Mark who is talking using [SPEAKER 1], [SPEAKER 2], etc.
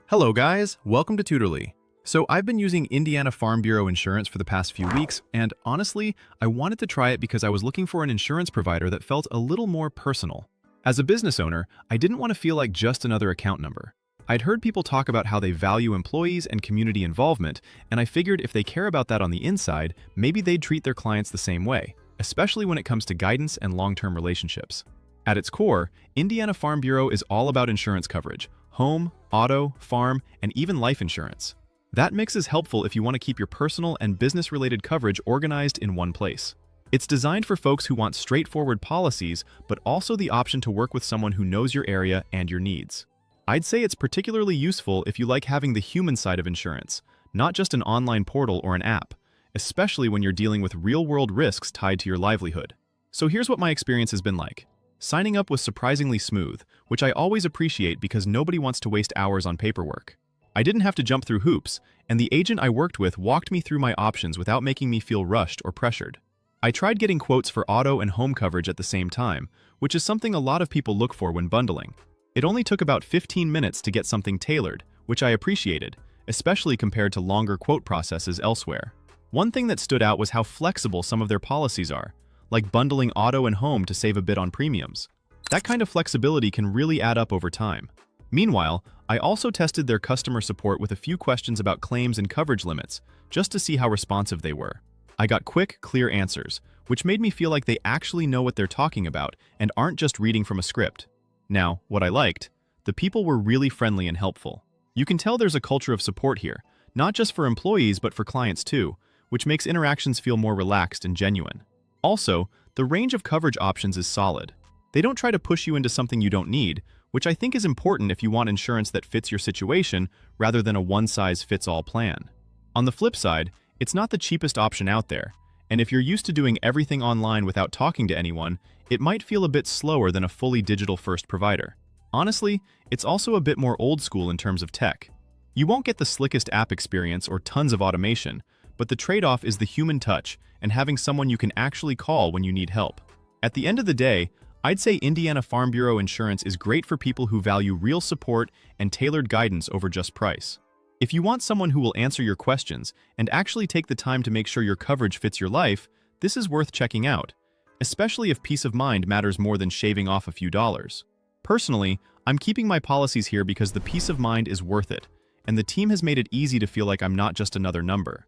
[SPEAKER 1] Hello guys, welcome to Tutorly. So I've been using Indiana Farm Bureau insurance for the past few weeks, and honestly, I wanted to try it because I was looking for an insurance provider that felt a little more personal. As a business owner, I didn't want to feel like just another account number. I'd heard people talk about how they value employees and community involvement, and I figured if they care about that on the inside, maybe they'd treat their clients the same way, especially when it comes to guidance and long-term relationships. At its core, Indiana Farm Bureau is all about insurance coverage: home, auto, farm, and even life insurance. That mix is helpful if you want to keep your personal and business-related coverage organized in one place. It's designed for folks who want straightforward policies, but also the option to work with someone who knows your area and your needs. I'd say it's particularly useful if you like having the human side of insurance, not just an online portal or an app, especially when you're dealing with real-world risks tied to your livelihood. So here's what my experience has been like. Signing up was surprisingly smooth, which I always appreciate because nobody wants to waste hours on paperwork. I didn't have to jump through hoops, and the agent I worked with walked me through my options without making me feel rushed or pressured. I tried getting quotes for auto and home coverage at the same time, which is something a lot of people look for when bundling. It only took about 15 minutes to get something tailored, which I appreciated, especially compared to longer quote processes elsewhere. One thing that stood out was how flexible some of their policies are, like bundling auto and home to save a bit on premiums. That kind of flexibility can really add up over time. Meanwhile, I also tested their customer support with a few questions about claims and coverage limits, just to see how responsive they were. I got quick, clear answers, which made me feel like they actually know what they're talking about and aren't just reading from a script. Now, what I liked, the people were really friendly and helpful. You can tell there's a culture of support here, not just for employees but for clients too, which makes interactions feel more relaxed and genuine. Also, the range of coverage options is solid. They don't try to push you into something you don't need, which I think is important if you want insurance that fits your situation rather than a one-size-fits-all plan. On the flip side, it's not the cheapest option out there, and if you're used to doing everything online without talking to anyone, it might feel a bit slower than a fully digital-first provider. Honestly, it's also a bit more old school in terms of tech. You won't get the slickest app experience or tons of automation, but the trade-off is the human touch and having someone you can actually call when you need help. At the end of the day, I'd say Indiana Farm Bureau insurance is great for people who value real support and tailored guidance over just price. If you want someone who will answer your questions and actually take the time to make sure your coverage fits your life, this is worth checking out, especially if peace of mind matters more than shaving off a few dollars. Personally, I'm keeping my policies here because the peace of mind is worth it, and the team has made it easy to feel like I'm not just another number.